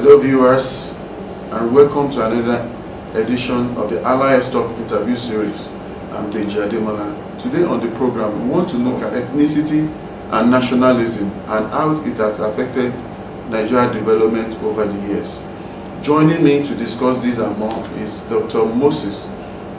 Hello viewers, and welcome to another edition of the Alliance Talk interview series. I'm Duruji Ademola. Today on the program, we want to look at ethnicity and nationalism and how it has affected Nigeria development over the years. Joining me to discuss this and more is Dr. Moses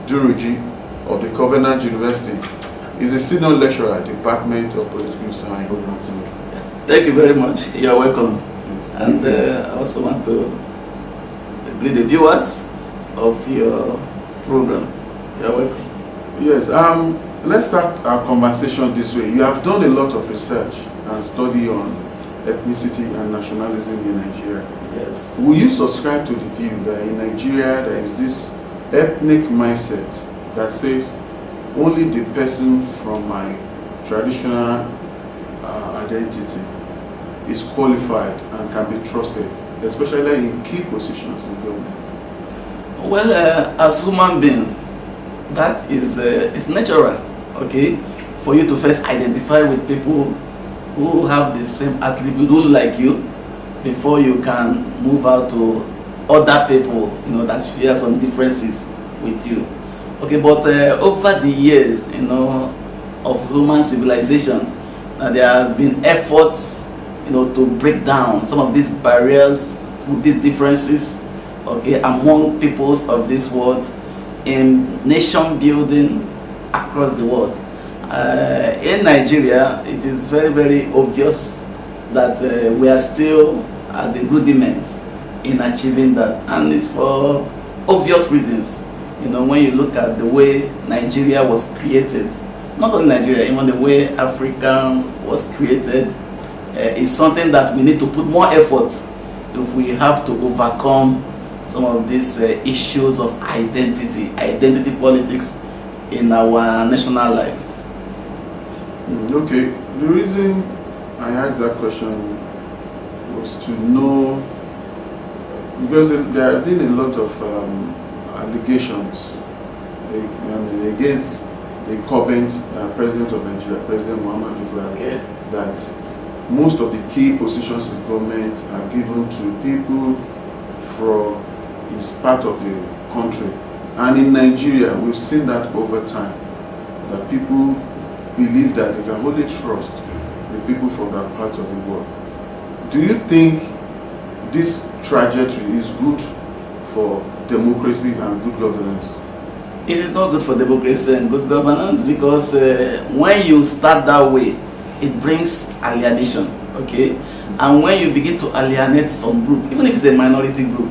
Duruji of the Covenant University. He's a senior lecturer at the Department of Political Science. Thank you very much. You're welcome. And I also want to greet the viewers of your program. You're welcome. Yes, let's start our conversation this way. You have done a lot of research and study on ethnicity and nationalism in Nigeria. Yes. Will you subscribe to the view that in Nigeria there is this ethnic mindset that says only the person from my traditional identity is qualified and can be trusted, especially in key positions in government? Well, as human beings, that is it's natural, okay, for you to first identify with people who have the same attribute, who like you, before you can move out to other people, that share some differences with you. Okay, but over the years, of human civilization, there has been efforts to break down some of these barriers, these differences, okay, among peoples of this world in nation building across the world. In Nigeria, it is very, very obvious that we are still at the rudiment in achieving that, and it's for obvious reasons. When you look at the way Nigeria was created, not only Nigeria, even the way Africa was created, is something that we need to put more effort if we have to overcome some of these issues of identity politics in our national life. Okay, the reason I asked that question was to know, because there have been a lot of allegations against the incumbent president of Nigeria, President Muhammadu Buhari, that most of the key positions in government are given to people from his part of the country. And in Nigeria, we've seen that over time, that people believe that they can only trust the people from that part of the world. Do you think this trajectory is good for democracy and good governance? It is not good for democracy and good governance, because when you start that way, it brings alienation, okay? And when you begin to alienate some group, even if it's a minority group,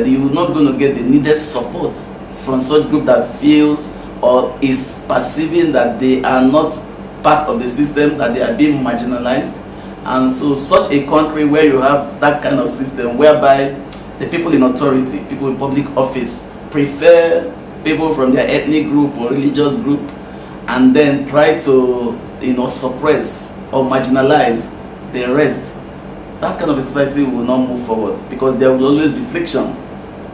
you're not going to get the needed support from such group that feels or is perceiving that they are not part of the system, that they are being marginalized. And so such a country where you have that kind of system whereby the people in authority, people in public office, prefer people from their ethnic group or religious group, and then try to suppress or marginalize the rest, that kind of a society will not move forward, because there will always be friction,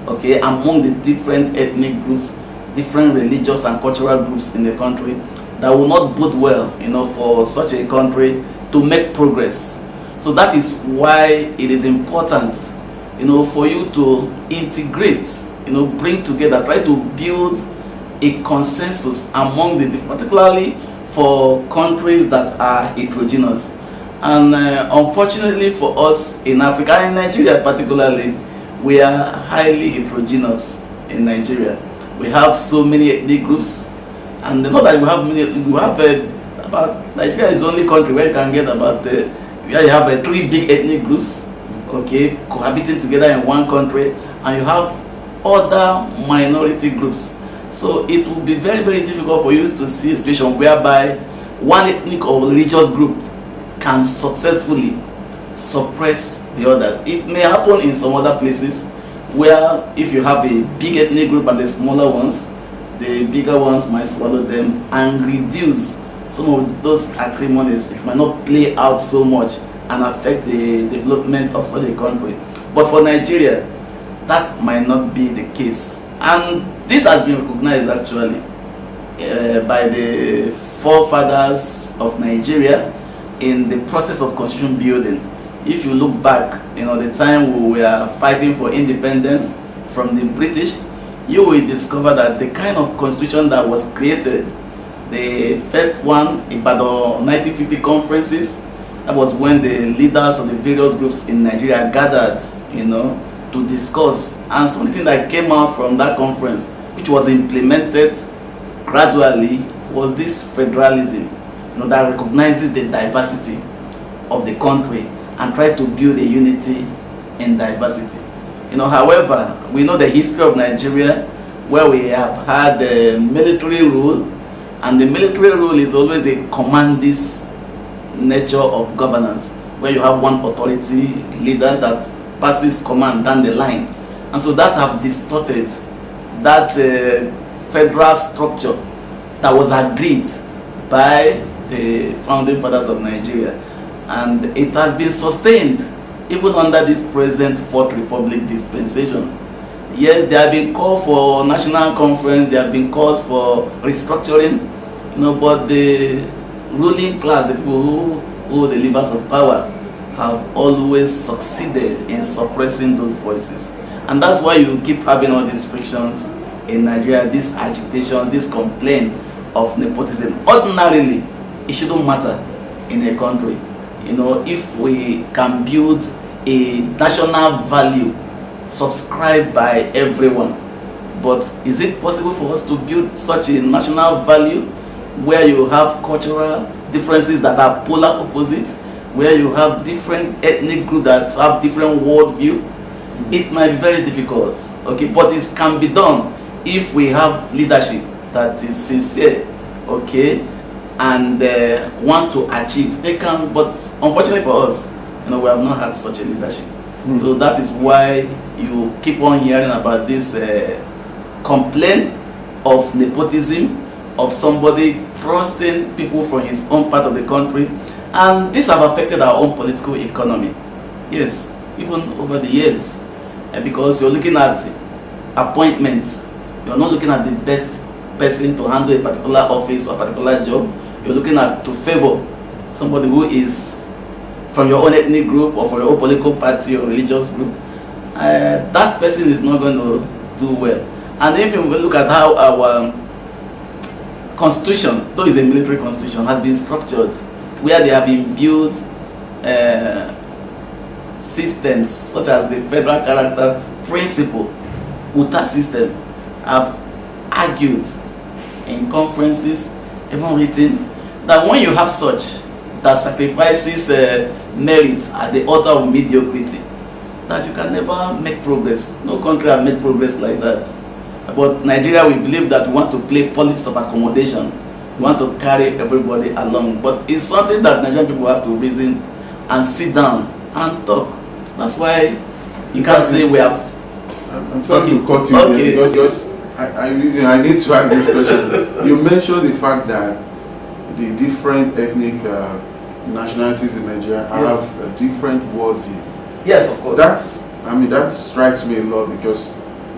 okay, among the different ethnic groups, different religious and cultural groups in the country, that will not bode well, for such a country to make progress. So that is why it is important, for you to integrate, bring together, try to build a consensus among the different, particularly for countries that are heterogeneous. And unfortunately for us in Africa, and in Nigeria particularly, we are highly heterogeneous in Nigeria. We have so many ethnic groups, and not that we have many, we have about, Nigeria is the only country where you can get about, where you have 3 big ethnic groups, okay, cohabiting together in one country, and you have other minority groups. So it will be very, very difficult for you to see a situation whereby one ethnic or religious group can successfully suppress the other. It may happen in some other places where if you have a big ethnic group and the smaller ones, the bigger ones might swallow them and reduce some of those acrimonies. It might not play out so much and affect the development of such a country. But for Nigeria, that might not be the case. And this has been recognized actually by the forefathers of Nigeria in the process of constitution building. if you look back, the time we were fighting for independence from the British, you will discover that the kind of constitution that was created, the first one, Ibadan 1950 conferences, that was when the leaders of the various groups in Nigeria gathered, to discuss. And something that came out from that conference, which was implemented gradually, was this federalism, that recognizes the diversity of the country and try to build a unity in diversity. However, we know the history of Nigeria, where we have had military rule, and the military rule is always a commandist nature of governance, where you have one authority leader that passes command down the line, and so that have distorted that federal structure that was agreed by the founding fathers of Nigeria, and it has been sustained even under this present Fourth Republic dispensation. Yes, there have been calls for national conference, there have been calls for restructuring, but the ruling class, the people who hold the levers of power, have always succeeded in suppressing those voices. And that's why you keep having all these frictions in Nigeria, this agitation, this complaint of nepotism. Ordinarily, it shouldn't matter in a country, if we can build a national value subscribed by everyone. But is it possible for us to build such a national value where you have cultural differences that are polar opposites, where you have different ethnic groups that have different worldview? It might be very difficult, okay, but it can be done if we have leadership that is sincere, okay, and want to achieve. They can, but unfortunately for us, we have not had such a leadership. So that is why you keep on hearing about this complaint of nepotism, of somebody trusting people from his own part of the country, and this have affected our own political economy. Yes, even over the years, because you're looking at appointments, you're not looking at the best person to handle a particular office or a particular job. You're looking at to favor somebody who is from your own ethnic group or from your own political party or religious group. That person is not going to do well. And if you look at how our constitution, though it's a military constitution, has been structured, where they have been built systems such as the federal character principle, UTA system, have argued in conferences, even written, that when you have such that sacrifices merit at the altar of mediocrity, that you can never make progress. No country have made progress like that. But Nigeria, we believe that we want to play politics of accommodation. We want to carry everybody along. But it's something that Nigerian people have to reason and sit down and talk. That's why you can't say we have. I'm sorry to cut you okay. Because I need to ask this question. You mentioned the fact that the different ethnic nationalities in Nigeria have a different worldview. Yes, of course. That strikes me a lot, because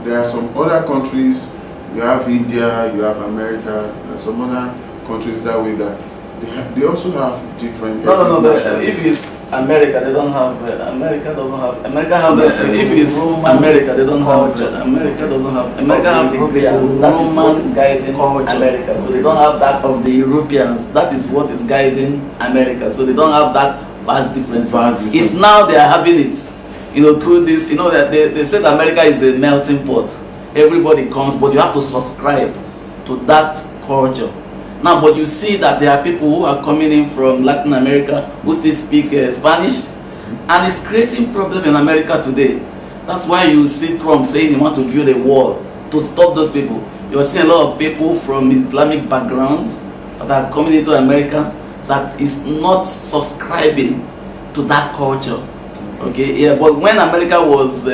there are some other countries, you have India, you have America, and some other countries that way that they also have different. No. If it's America, they don't have. America doesn't have. America have. If it's America, they don't have. America doesn't have. America have the Europeans. That is what is guiding America. So they don't have that of the Europeans. That is what is guiding America. So they don't have that vast difference. It's now they are having it. Through this. That they said America is a melting pot. Everybody comes, but you have to subscribe to that culture. Now, but you see that there are people who are coming in from Latin America who still speak Spanish, and it's creating problem in America today. That's why you see Trump saying he wants to build a wall to stop those people. You're seeing a lot of people from Islamic backgrounds that are coming into America that is not subscribing to that culture. Okay, yeah, but when America was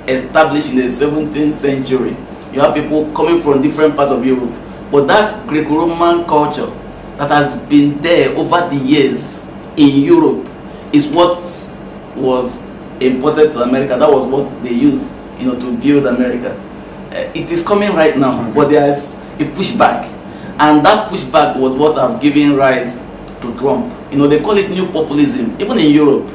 established in the 17th century, you have people coming from different parts of Europe. But that Greco-Roman culture that has been there over the years in Europe is what was imported to America. That was what they used, to build America. It is coming right now, but there's a pushback, and that pushback was what have given rise to Trump. They call it new populism, even in Europe.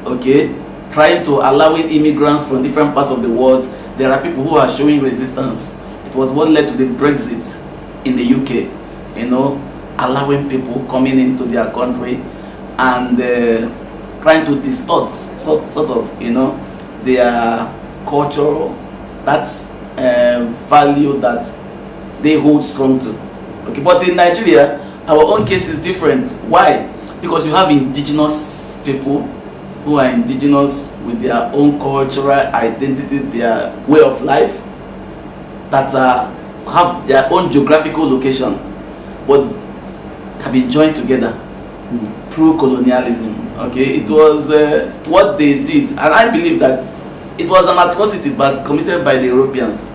okay, trying to allowing immigrants from different parts of the world. There are people who are showing resistance. It was what led to the Brexit in the UK, allowing people coming into their country and trying to distort sort of, their culture, that's value that they hold strong to. Okay, but in Nigeria, our own case is different. Why? Because you have indigenous people who are indigenous with their own cultural identity, their way of life, that have their own geographical location, but have been joined together through colonialism. Okay, it was what they did, and I believe that it was an atrocity but committed by the Europeans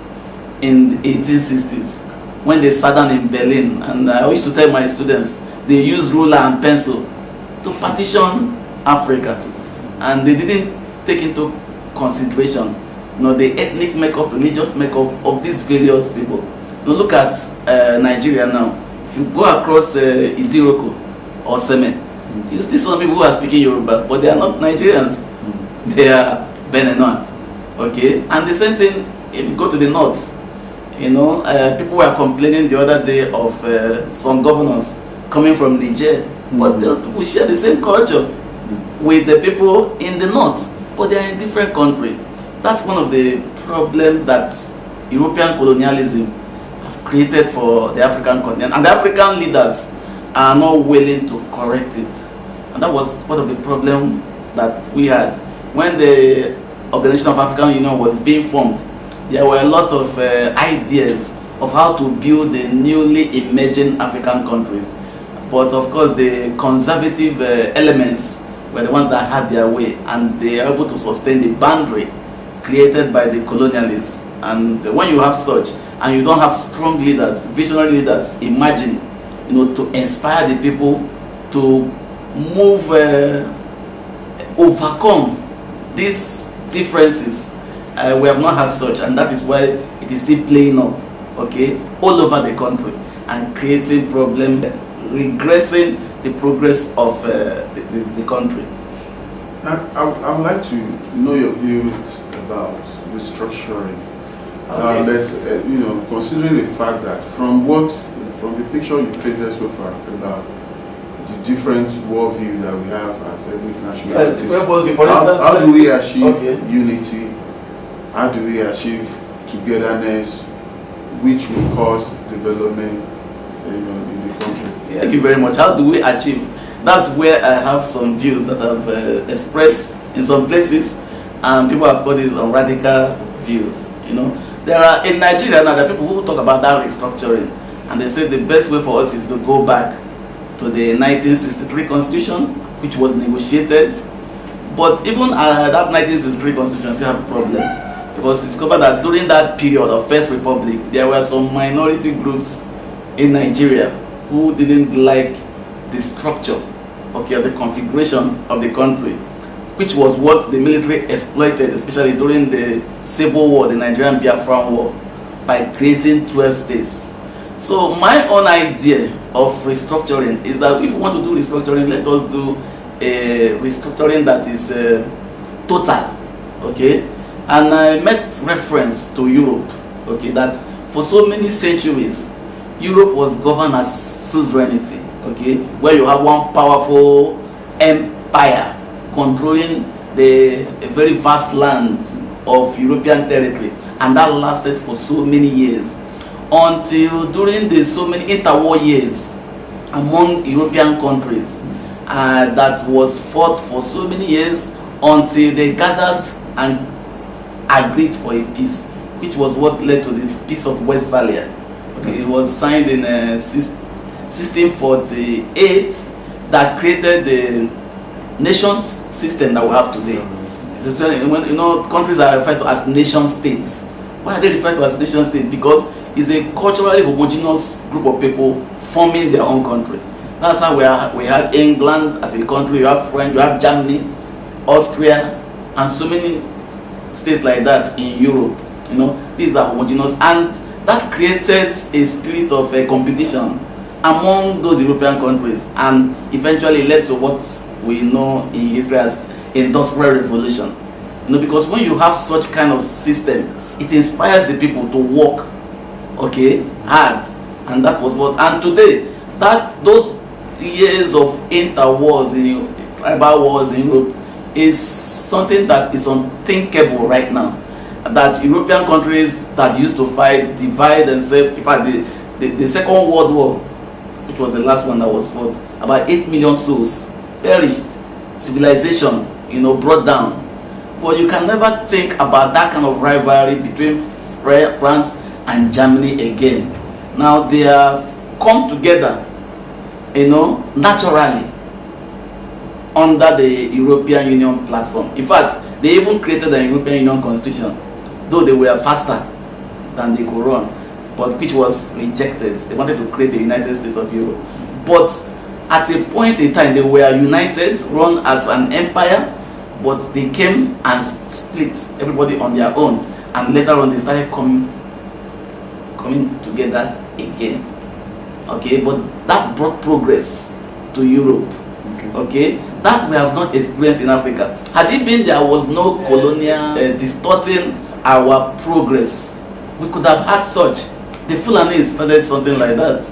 in the 1860s when they sat down in Berlin. And I used to tell my students, they used ruler and pencil to partition Africa, and they didn't take into consideration the ethnic makeup, religious makeup of these various people. Look at Nigeria now. If you go across Idiroko or Seme, you see some people who are speaking Yoruba, but they are not Nigerians. They are Beninite. Okay, and the same thing if you go to the north. People were complaining the other day of some governors coming from Niger, but those people share the same culture with the people in the north, but they are in different countries. That's one of the problems that European colonialism have created for the African continent, and the African leaders are not willing to correct it. And that was part of the problem that we had when the Organization of African Union was being formed. There were a lot of ideas of how to build the newly emerging African countries, but of course the conservative elements were the ones that had their way, and they are able to sustain the boundary created by the colonialists. And when you have such, and you don't have strong leaders, visionary leaders, imagine, to inspire the people to move, overcome these differences. We have not had such, and that is why it is still playing up, okay, all over the country and creating problems, regressing the progress of the country. I would like to know your views about restructuring. Okay. Let's, considering the fact that from the picture you painted so far about the different worldview that we have as ethnic nationalities, how do we achieve unity? How do we achieve togetherness, which will cause development, in the country? Yeah, thank you very much. How do we achieve? That's where I have some views that I've expressed in some places, and people have got these radical views. There are in Nigeria now, there are people who talk about that restructuring, and they say the best way for us is to go back to the 1963 Constitution, which was negotiated. But even that 1963 Constitution still have a problem. Because it's discovered that during that period of First Republic, there were some minority groups in Nigeria who didn't like the structure, the configuration of the country, which was what the military exploited, especially during the Civil War, the Nigerian Biafran War, by creating 12 states. So my own idea of restructuring is that if we want to do restructuring, let us do a restructuring that is total, okay? And I made reference to Europe, that for so many centuries, Europe was governed as suzerainty, where you have one powerful empire controlling a very vast land of European territory, and that lasted for so many years, until during the so many interwar years among European countries, that was fought for so many years until they gathered and agreed for a peace, which was what led to the Peace of Westphalia. It was signed in 1648, that created the nation system that we have today. When countries are referred to as nation states. Why are they referred to as nation states? Because it's a culturally homogeneous group of people forming their own country. That's how we had England as a country, you have France, you have Germany, Austria, and so many states like that in Europe. These are homogeneous, and that created a spirit of competition among those European countries, and eventually led to what we know in history as industrial revolution. Because when you have such kind of system, it inspires the people to work, okay, hard. And that was what, and today, those years of interwars, tribal wars in Europe, is something that is unthinkable right now. That European countries that used to fight, divide themselves. In fact, the Second World War, which was the last one that was fought, about 8 million souls perished, civilization, brought down. But you can never think about that kind of rivalry between France and Germany again. Now they have come together, naturally under the European Union platform. In fact, they even created the European Union Constitution, though they were faster than they could run, but which was rejected. They wanted to create a United States of Europe. But at a point in time, they were united, run as an empire, but they came and split, everybody on their own, and later on they started coming together again. Okay, but that brought progress to Europe. Okay, that we have not experienced in Africa. Had it been there was no colonial distorting our progress, we could have had such. The Fulani started something like that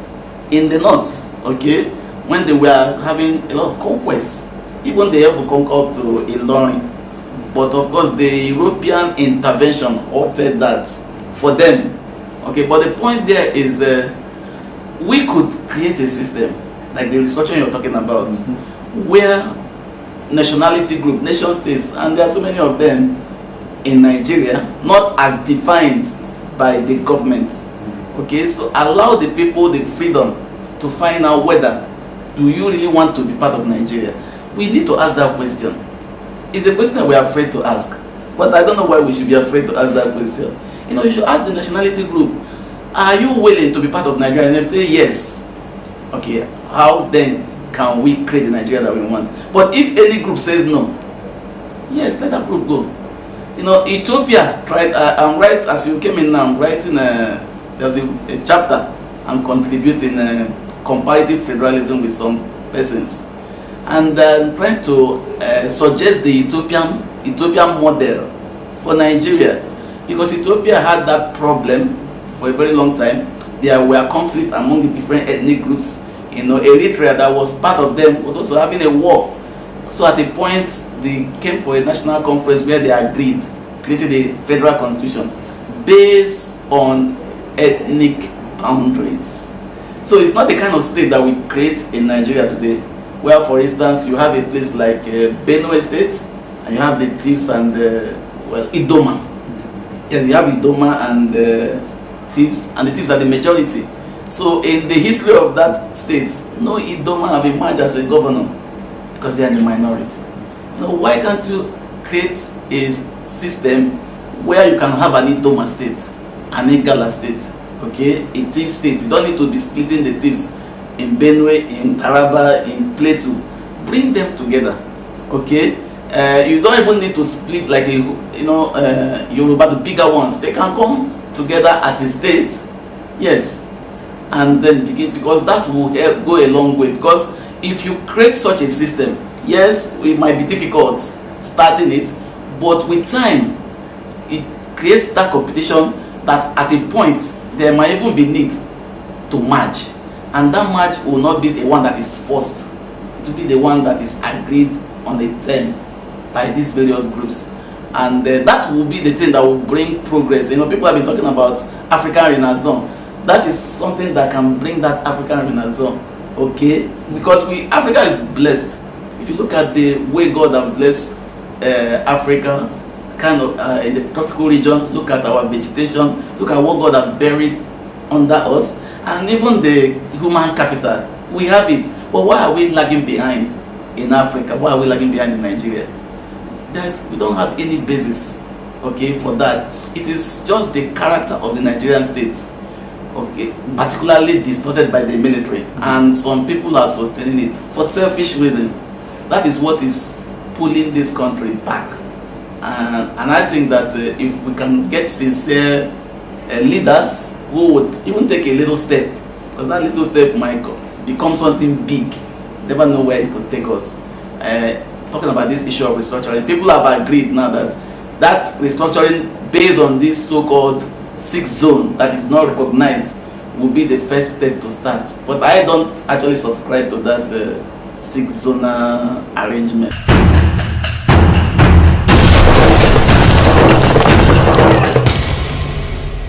in the north, okay, when they were having a lot of conquests. Even they have come up to Ilorin, but of course the European intervention altered that for them. Okay, but the point there is we could create a system like the restructuring you're talking about, where nationality group, nation states, and there are so many of them in Nigeria, not as defined by the government. Okay, so allow the people the freedom to find out whether do you really want to be part of Nigeria. We need to ask that question. It's a question that we are afraid to ask, but I don't know why we should be afraid to ask that question. You should ask the nationality group, are you willing to be part of Nigeria? And if they say yes, okay, how then can we create the Nigeria that we want? But if any group says no, yes, let that group go. Ethiopia tried, I'm right as you came in now, I'm writing, there's a chapter, I'm contributing comparative federalism with some persons. And trying to suggest the Ethiopian model for Nigeria, because Ethiopia had that problem for a very long time. There were conflict among the different ethnic groups. Eritrea, that was part of them, was also having a war. So at a point, they came for a national conference where they agreed, created a federal constitution based on ethnic boundaries. So it's not the kind of state that we create in Nigeria today, where, for instance, you have a place like Benue State, and you have the Thieves and Idoma. Yes, you have Idoma and Thieves, and the Thieves are the majority. So in the history of that state, no Idoma have emerged as a governor because they are the minority. Why can't you create a system where you can have an Idoma state, an Igala state, okay, a Thief state? You don't need to be splitting the Thieves in Benue, in Taraba, in Plateau. Bring them together, okay? You don't even need to split like Yoruba, the bigger ones. They can come together as a state, yes, and then begin, because that will help go a long way. Because if you create such a system, yes, it might be difficult starting it, but with time, it creates that competition that at a point there might even be need to merge. And that match will not be the one that is forced. It will be the one that is agreed on a term by these various groups. And that will be the thing that will bring progress. People have been talking about African Renaissance. That is something that can bring that African Renaissance. Okay? Because Africa is blessed. If you look at the way God has blessed Africa, kind of in the tropical region, look at our vegetation, look at what God has buried under us. And even the human capital, we have it. But why are we lagging behind in Africa? Why are we lagging behind in Nigeria? We don't have any basis, okay, for that. It is just the character of the Nigerian state, okay, particularly distorted by the military, and some people are sustaining it for selfish reasons. That is what is pulling this country back. And I think that if we can get sincere leaders who would even take a little step, because that little step might become something big, never know where it could take us. talking about this issue of restructuring. People have agreed now that that restructuring based on this so-called 6th zone that is not recognized will be the first step to start. But I don't actually subscribe to that 6th zone arrangement.